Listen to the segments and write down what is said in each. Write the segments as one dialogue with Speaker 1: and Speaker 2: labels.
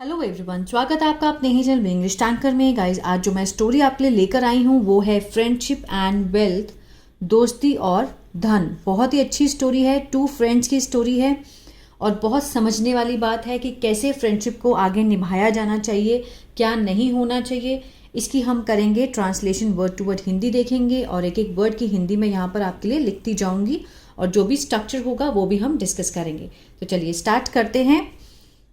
Speaker 1: Hello everyone, स्वागत है आपका अपने ही चैनल में इंग्लिश टैंकर में। गाइज, आज जो मैं स्टोरी आपके लिए लेकर आई हूँ वो है फ्रेंडशिप एंड वेल्थ, दोस्ती और धन। बहुत ही अच्छी स्टोरी है, टू फ्रेंड्स की स्टोरी है और बहुत समझने वाली बात है कि कैसे फ्रेंडशिप को आगे निभाया जाना चाहिए, क्या नहीं होना चाहिए। इसकी हम करेंगे translation, word to word Hindi देखेंगे और एक एक वर्ड की हिंदी में यहाँ पर आपके लिए लिखती जाऊँगी और जो भी स्ट्रक्चर होगा वो भी हम डिस्कस करेंगे। तो चलिए स्टार्ट करते हैं।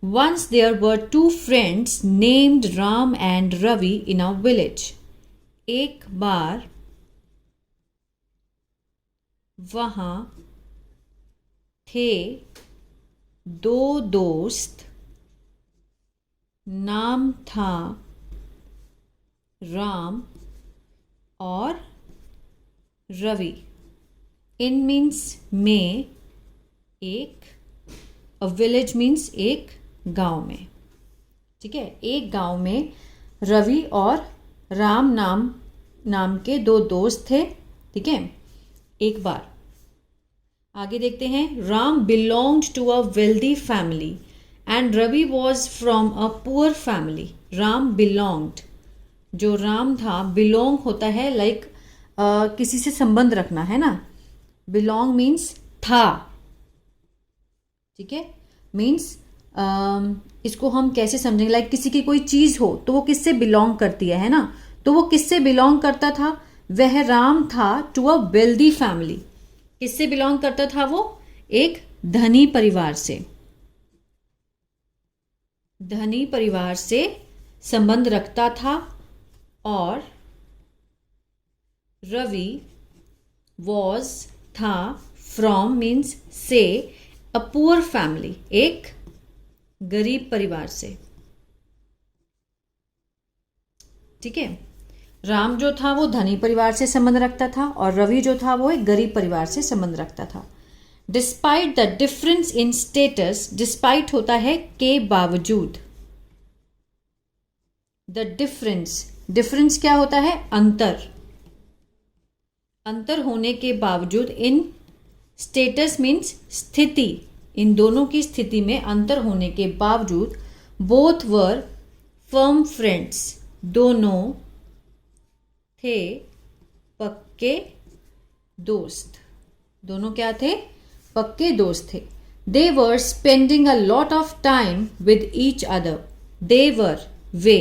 Speaker 1: Once there were two friends named Ram and Ravi in a village. एक बार वहाँ थे दो दोस्त, नाम था राम और रवि। इन मीन्स में, एक, अ विलेज मीन्स एक गांव में। ठीक है, एक गांव में रवि और राम नाम के दो दोस्त थे। ठीक है, एक बार आगे देखते हैं। Ram belonged to a wealthy family and Ravi was from a poor family. Ram belonged, जो राम था, बिलोंग होता है लाइक किसी से संबंध रखना है ना। बिलोंग मीन्स था। ठीक है, मीन्स इसको हम कैसे समझेंगे, लाइक किसी की कोई चीज़ हो तो वो किससे बिलोंग करती है ना। तो वो किससे बिलोंग करता था? वह राम था टू अ वेल्दी फैमिली। किससे बिलोंग करता था वो? एक धनी परिवार से। धनी परिवार से संबंध रखता था। और रवि वॉज था, फ्रॉम मीन्स से, अ पुअर फैमिली, एक गरीब परिवार से। ठीक है, राम जो था वो धनी परिवार से संबंध रखता था और रवि जो था वो एक गरीब परिवार से संबंध रखता था। Despite the difference in status, despite होता है के बावजूद। द डिफरेंस, डिफरेंस क्या होता है? अंतर। अंतर होने के बावजूद, इन स्टेटस मीन्स स्थिति, इन दोनों की स्थिति में अंतर होने के बावजूद, बोथ वर फर्म फ्रेंड्स, दोनों थे पक्के दोस्त। दोनों क्या थे? पक्के दोस्त थे। They were spending a lot of time with each other. They were, वे।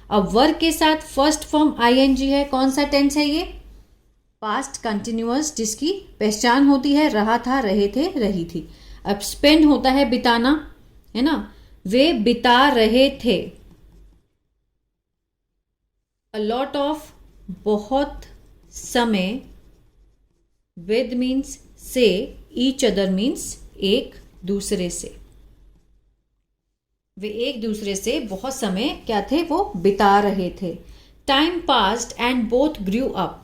Speaker 1: अब वर्ग के साथ फर्स्ट फॉर्म आईएनजी है। कौन सा टेंस है ये? पास्ट कंटिन्यूअस, जिसकी पहचान होती है रहा था, रहे थे, रही थी। अब स्पेंड होता है बिताना, है ना। वे बिता रहे थे। अ लॉट ऑफ, बहुत समय, विद मीन्स से, ईच अदर मीन्स एक दूसरे से। वे एक दूसरे से बहुत समय क्या थे? वो बिता रहे थे। Time passed and both grew up,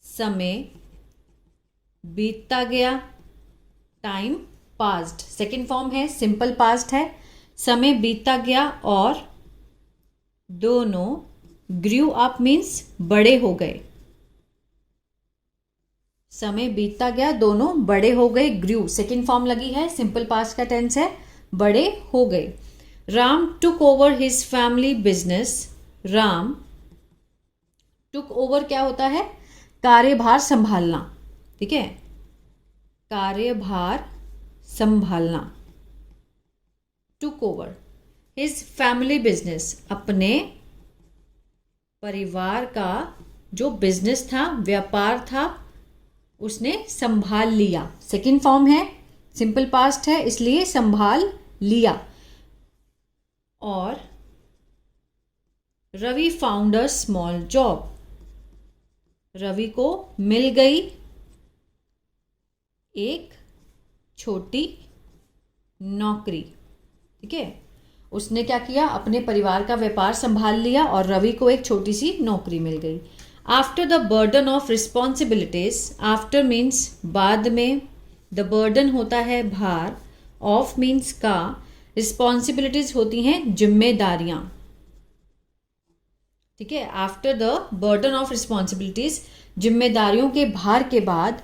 Speaker 1: समय बीतता गया। टाइम पास्ट सेकेंड फॉर्म है, सिंपल पास्ट है। समय बीतता गया और दोनों, ग्रू अप मीन्स बड़े हो गए। समय बीतता गया, दोनों बड़े हो गए। ग्रू सेकेंड फॉर्म लगी है, सिंपल पास्ट का टेंस है, बड़े हो गए। Ram took over his family business. Ram took over क्या होता है? कार्यभार संभालना। ठीक है, कार्यभार संभालना। Took over his family business, अपने परिवार का जो बिजनेस था, व्यापार था, उसने संभाल लिया। सेकेंड फॉर्म है, सिंपल पास्ट है, इसलिए संभाल लिया। और Ravi found a small job, Ravi को मिल गई एक छोटी नौकरी। ठीक है, उसने क्या किया? अपने परिवार का व्यापार संभाल लिया और रवि को एक छोटी सी नौकरी मिल गई। After the burden of responsibilities, after means बाद में, द बर्डन होता है भार, ऑफ मीन्स का, रिस्पॉन्सिबिलिटीज होती हैं जिम्मेदारियां। ठीक है, after the burden of responsibilities, जिम्मेदारियों के भार के बाद,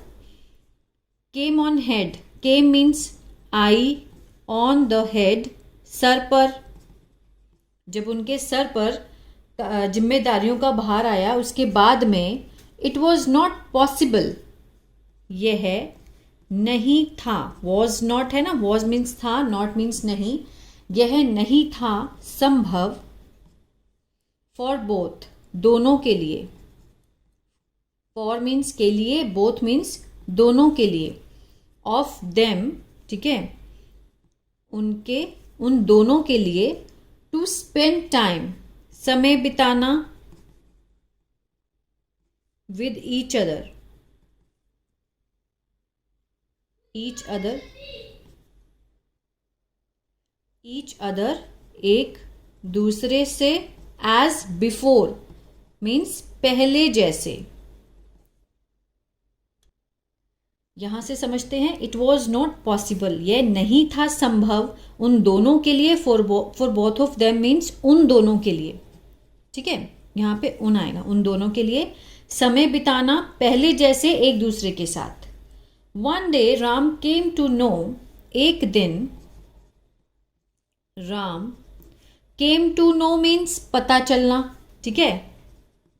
Speaker 1: came on head, came means I, on the head, sir पर, जब उनके सर पर जिम्मेदारियों का भार आया उसके बाद में, इट वॉज नॉट पॉसिबल, यह नहीं था, वॉज नॉट है ना, वॉज मीन्स था, नॉट मीन्स नहीं, यह नहीं था संभव, फॉर बोथ दोनों के लिए, फॉर मीन्स के लिए, बोथ मीन्स दोनों के लिए, ऑफ देम, ठीक है, उनके, उन दोनों के लिए, टू स्पेंड टाइम, समय बिताना, with each other, each other, each other, एक दूसरे से, एज बिफोर मीन्स पहले जैसे। यहां से समझते हैं, इट वॉज नॉट पॉसिबल, यह नहीं था संभव उन दोनों के लिए, for both of them means उन दोनों के लिए, ठीक है, यहां पे उन आएगा, उन दोनों के लिए समय बिताना पहले जैसे एक दूसरे के साथ। One day Ram came to know, एक दिन Ram, came to know means पता चलना, ठीक है,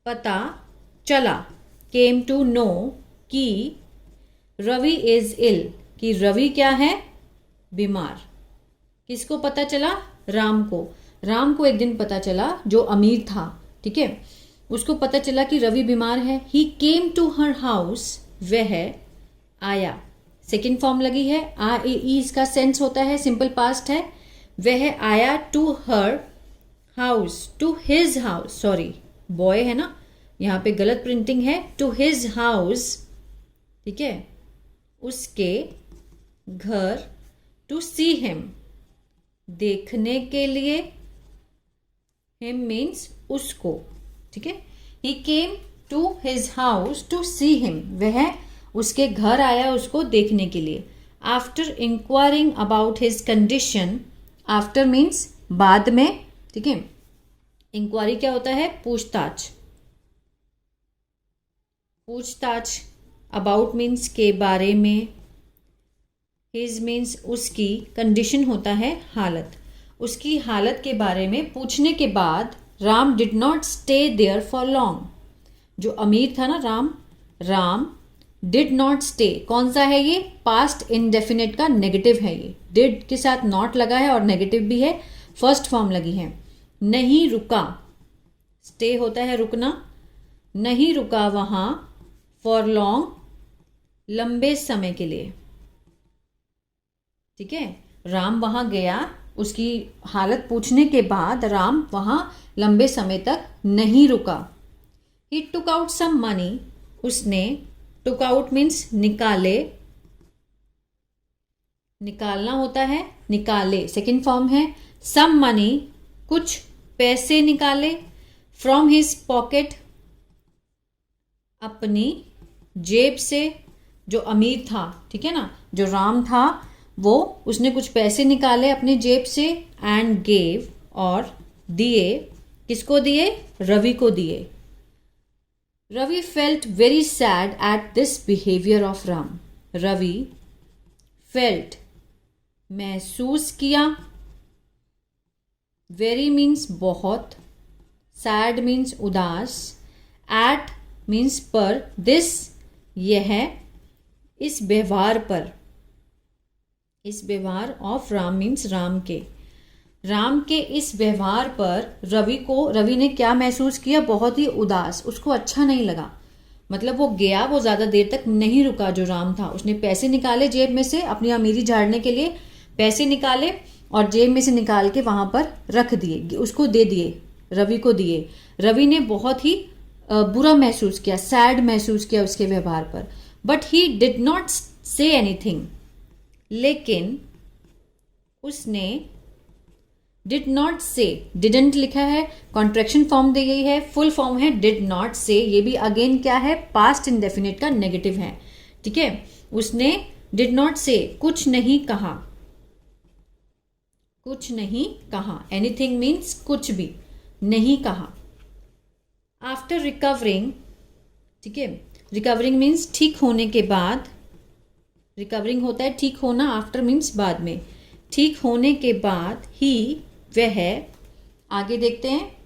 Speaker 1: पता चला, केम टू नो कि रवि इज इल, कि रवि क्या है, बीमार। किसको पता चला, राम को, राम को एक दिन पता चला, जो अमीर था, ठीक है, उसको पता चला कि रवि बीमार है। He came to her house, वह आया, सेकेंड फॉर्म लगी है, आ ए ई इसका सेंस होता है, सिंपल पास्ट है, वह आया to her house, to his house, sorry boy है ना, यहाँ पे गलत प्रिंटिंग है, टू हिज हाउस, ठीक है, उसके घर, टू सी हिम, देखने के लिए, हिम मीन्स उसको, ठीक है, he came to his house to see him, वह उसके घर आया उसको देखने के लिए। After inquiring about his condition, after means बाद में, ठीक है, इंक्वायरी क्या होता है, पूछताछ, पूछताछ, अबाउट मीन्स के बारे में, हिज मीन्स उसकी, कंडीशन होता है हालत, उसकी हालत के बारे में पूछने के बाद, Ram did not stay there for long, जो अमीर था ना Ram, Ram did not stay, कौन सा है ये, पास्ट इंडेफिनिट का नेगेटिव है, ये डिड के साथ नॉट लगा है और नेगेटिव भी है, फर्स्ट फॉर्म लगी है, नहीं रुका, स्टे होता है रुकना, नहीं रुका वहां, फॉर लॉन्ग, लंबे समय के लिए, ठीक है, राम वहां गया, उसकी हालत पूछने के बाद राम वहां लंबे समय तक नहीं रुका। ही टुक आउट सम मनी, उसने, टुक आउट मीन्स निकाले, निकालना होता है, निकाले सेकेंड फॉर्म है, सम मनी कुछ पैसे निकाले, फ्रॉम हिज पॉकेट अपनी जेब से, जो अमीर था, ठीक है ना, जो राम था वो, उसने कुछ पैसे निकाले अपनी जेब से, एंड गेव और दिए, किसको दिए, रवि को दिए। Ravi felt very sad at this behaviour of Ram, Ravi felt महसूस किया, वेरी मीन्स बहुत, सैड मीन्स उदास, एट मीन्स पर, दिस यह, इस व्यवहार पर, इस व्यवहार ऑफ राम मीन्स राम के, राम के इस व्यवहार पर रवि ने क्या महसूस किया, बहुत ही उदास, उसको अच्छा नहीं लगा, मतलब वो गया, वो ज़्यादा देर तक नहीं रुका जो राम था, उसने पैसे निकाले जेब में से, अपनी अमीरी झाड़ने के लिए पैसे निकाले और जेब में से निकाल के वहाँ पर रख दिए, उसको दे दिए, रवि को दिए। रवि ने बहुत ही बुरा महसूस किया, सैड महसूस किया उसके व्यवहार पर, but he did not say anything, लेकिन उसने, डिड नॉट से, डिडंट लिखा है, कॉन्ट्रैक्शन फॉर्म दी गई है, फुल फॉर्म है डिड नॉट से, ये भी अगेन क्या है, पास्ट इंडेफिनिट का नेगेटिव है, ठीक है, उसने डिड नॉट से, कुछ नहीं कहा, कुछ नहीं कहा, एनीथिंग मीन्स कुछ भी नहीं कहा। आफ्टर रिकवरिंग, ठीक है, रिकवरिंग मीन्स ठीक होने के बाद, रिकवरिंग होता है ठीक होना, आफ्टर मीन्स बाद में, ठीक होने के बाद, ही वह, आगे देखते हैं।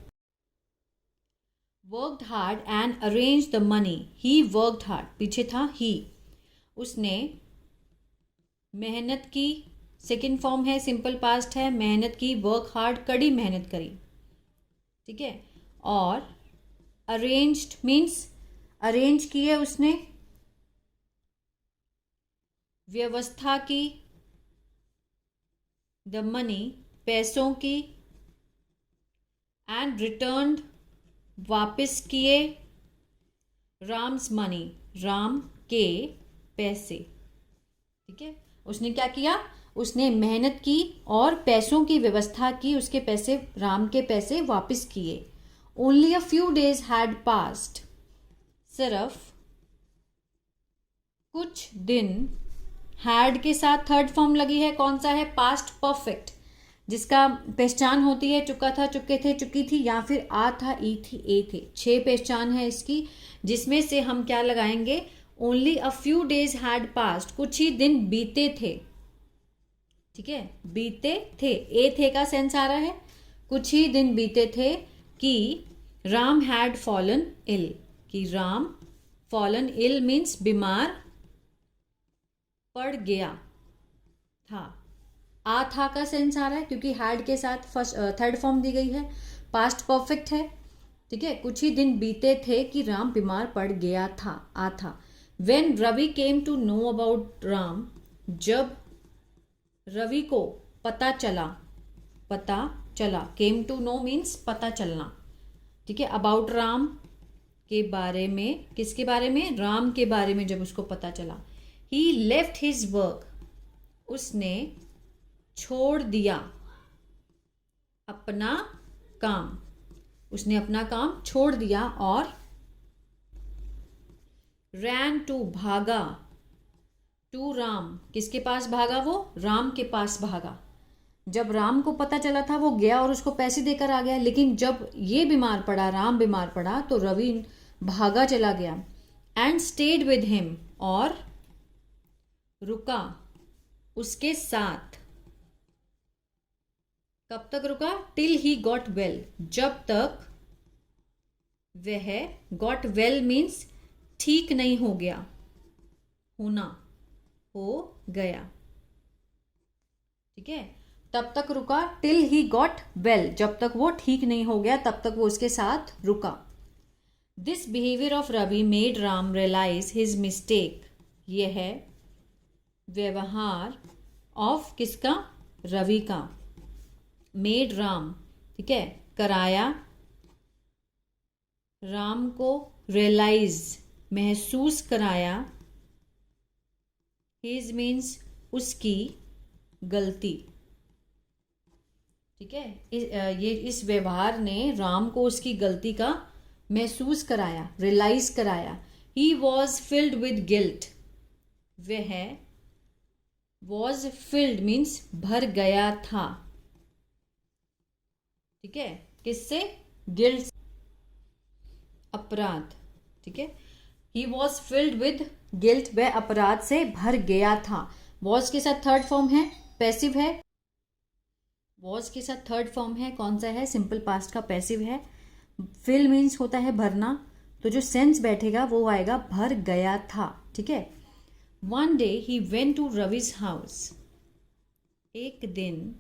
Speaker 1: Worked hard and arrange the money. He worked hard, पीछे था ही, उसने मेहनत की, सेकेंड फॉर्म है, सिंपल पास्ट है, मेहनत की, वर्क हार्ड, कड़ी मेहनत करी, ठीक है। और अरेंज्ड मीन्स अरेंज की है उसने, व्यवस्था की, द मनी पैसों की, एंड रिटर्न्ड वापस किए, राम्स मनी राम के पैसे, ठीक है। उसने क्या किया, उसने मेहनत की और पैसों की व्यवस्था की, उसके पैसे, राम के पैसे वापस किए। Only a few days had passed, सिर्फ कुछ दिन, हैड के साथ थर्ड फॉर्म लगी है, कौन सा है, पास्ट परफेक्ट, जिसका पहचान होती है चुका था, चुके थे, चुकी थी, या फिर आ था, ई थी, ए थे। 6 पहचान है इसकी, जिसमें से हम क्या लगाएंगे, only a few days had passed, कुछ ही दिन बीते थे, ठीक है, बीते थे, ए थे का सेंस आ रहा है, कुछ ही दिन बीते थे, कि राम हैड फॉलन इल, कि राम फॉलन इल मीन्स बीमार पड़ गया था। आ था का सेंस आ रहा है क्योंकि हैड के साथ फर्स्ट थर्ड फॉर्म दी गई है, पास्ट परफेक्ट है, ठीक है। कुछ ही दिन बीते थे कि राम बीमार पड़ गया था, आ था। When Ravi came to know about Ram, जब रवि को पता चला, पता चला, केम टू नो मीन्स पता चलना, ठीक है, अबाउट राम के बारे में, किसके बारे में, राम के बारे में, जब उसको पता चला, ही लेफ्ट हिज वर्क, उसने छोड़ दिया अपना काम, उसने अपना काम छोड़ दिया, और रैन टू भागा, टू राम, किसके पास भागा, वो राम के पास भागा। जब राम को पता चला था वो गया और उसको पैसे देकर आ गया, लेकिन जब ये बीमार पड़ा, राम बीमार पड़ा, तो रवि भागा चला गया, एंड स्टेड विद हिम, और रुका उसके साथ, कब तक रुका, टिल ही गॉट वेल, जब तक वह, गॉट वेल मीन्स ठीक नहीं हो गया, होना, हो गया, ठीक है, तब तक रुका, टिल ही गॉट वेल, जब तक वो ठीक नहीं हो गया तब तक वो उसके साथ रुका। This behaviour of Ravi made Ram realise his mistake, यह है व्यवहार ऑफ किसका, रवि का, मेड राम, ठीक है, कराया राम को, रियलाइज महसूस कराया, हिज मीन्स उसकी गलती, ठीक है, ये इस व्यवहार ने राम को उसकी गलती का महसूस कराया, रियलाइज कराया। He was filled with guilt, वह वॉज फिल्ड मीन्स भर गया था, ठीक है, किससे, गिल्ट, अपराध, ठीक है, he was filled with guilt, वह अपराध से भर गया था। वॉज के साथ थर्ड फॉर्म है, पैसिव है, वॉज के साथ थर्ड फॉर्म है, कौन सा है, सिंपल पास्ट का पैसिव है। फिल मीन्स होता है भरना, तो जो सेंस बैठेगा वो आएगा भर गया था, ठीक है। One day he went to Ravi's house, एक दिन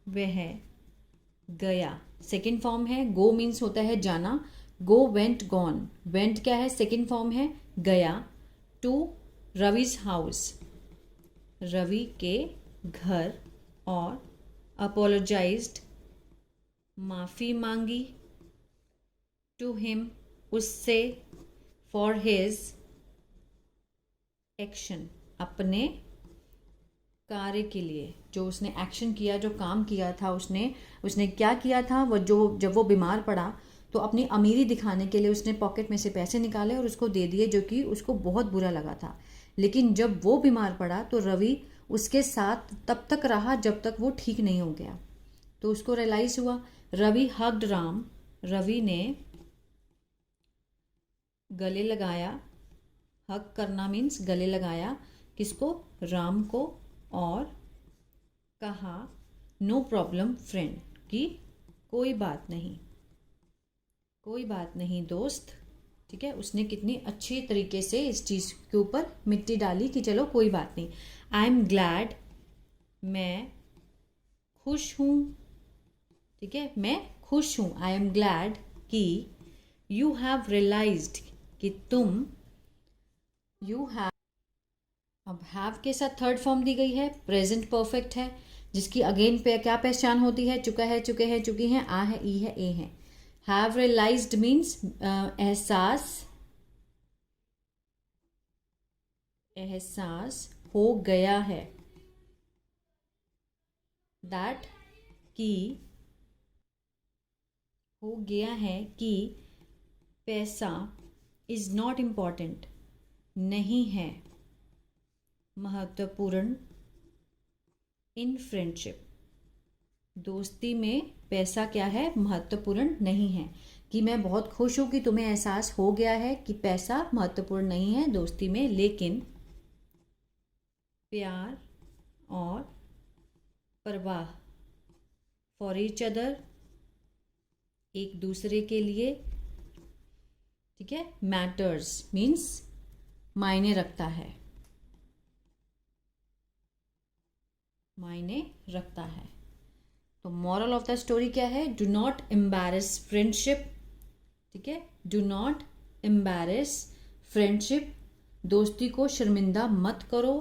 Speaker 1: वह गया, सेकेंड फॉर्म है, गो मीन्स होता है जाना, गो, वेंट, गॉन, वेंट क्या है, सेकेंड फॉर्म है, गया, टू रविज हाउस, रवि के घर, और अपोलोजाइज्ड माफ़ी मांगी, टू हिम उससे, फॉर हिज एक्शन अपने कार्य के लिए, जो उसने एक्शन किया, जो काम किया था, उसने क्या किया था, वो जो जब वो बीमार पड़ा तो अपनी अमीरी दिखाने के लिए उसने पॉकेट में से पैसे निकाले और उसको दे दिए, जो कि उसको बहुत बुरा लगा था। लेकिन जब वो बीमार पड़ा तो रवि उसके साथ तब तक रहा जब तक वो ठीक नहीं हो गया, तो उसको रियलाइज हुआ। रवि हग्ड राम, रवि ने गले लगाया, हग करना मीन्स गले लगाया, किसको, राम को, और कहा नो प्रॉब्लम फ्रेंड, कि कोई बात नहीं, कोई बात नहीं दोस्त। ठीक है, उसने कितनी अच्छी तरीके से इस चीज़ के ऊपर मिट्टी डाली कि चलो कोई बात नहीं। आई एम ग्लैड, मैं खुश हूँ। ठीक है, मैं खुश हूँ। आई एम ग्लैड कि यू हैव रियलाइज्ड, कि तुम, यू हैव, अब हैव के साथ थर्ड फॉर्म दी गई है, प्रेजेंट परफेक्ट है, जिसकी अगेन पे क्या पहचान होती है, चुका है, चुके हैं, चुकी हैं, आ है, ई है, ए है। हैव रियलाइज्ड मीन्स एहसास, एहसास हो गया है। दैट, कि, हो गया है कि पैसा इज नॉट इम्पॉर्टेंट, नहीं है महत्वपूर्ण, इन फ्रेंडशिप, दोस्ती में पैसा क्या है, महत्वपूर्ण नहीं है। कि मैं बहुत खुश हूँ कि तुम्हें एहसास हो गया है कि पैसा महत्वपूर्ण नहीं है दोस्ती में, लेकिन प्यार और परवाह, फॉर ईच अदर, एक दूसरे के लिए, ठीक है, मैटर्स मीन्स मायने रखता है, मायने रखता है। तो मॉरल ऑफ द स्टोरी क्या है, डू नॉट एम्बैरेस फ्रेंडशिप। ठीक है, डू नॉट एम्बैरेस फ्रेंडशिप, दोस्ती को शर्मिंदा मत करो,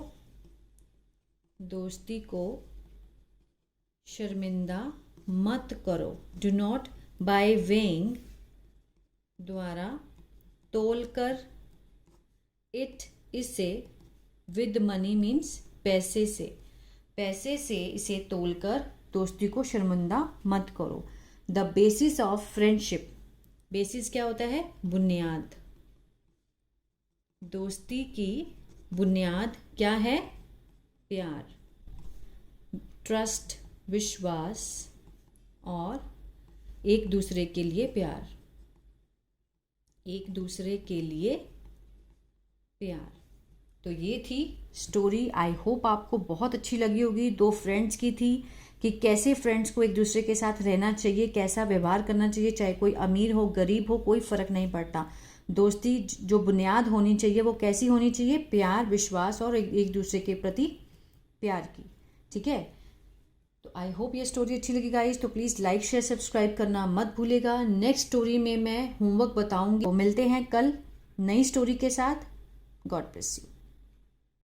Speaker 1: दोस्ती को शर्मिंदा मत करो। डू नॉट, बाय वेइंग, द्वारा, तोलकर, इट, इसे, विद मनी मीन्स पैसे से, पैसे से इसे तोलकर दोस्ती को शर्मिंदा मत करो। The basis of friendship, basis क्या होता है, बुनियाद, दोस्ती की बुनियाद क्या है, प्यार, ट्रस्ट, विश्वास, और एक दूसरे के लिए प्यार, एक दूसरे के लिए प्यार। तो ये थी स्टोरी। आई होप आपको बहुत अच्छी लगी होगी। दो फ्रेंड्स की थी कि कैसे फ्रेंड्स को एक दूसरे के साथ रहना चाहिए, कैसा व्यवहार करना चाहिए, चाहे कोई अमीर हो, गरीब हो, कोई फर्क नहीं पड़ता। दोस्ती जो बुनियाद होनी चाहिए वो कैसी होनी चाहिए, प्यार, विश्वास और एक दूसरे के प्रति प्यार की। ठीक है, तो आई होप ये स्टोरी अच्छी लगी गाइस। तो प्लीज़ लाइक, शेयर, सब्सक्राइब करना मत भूलेगा। नेक्स्ट स्टोरी में मैं होमवर्क बताऊंगी। तो मिलते हैं कल नई स्टोरी के साथ। God bless you.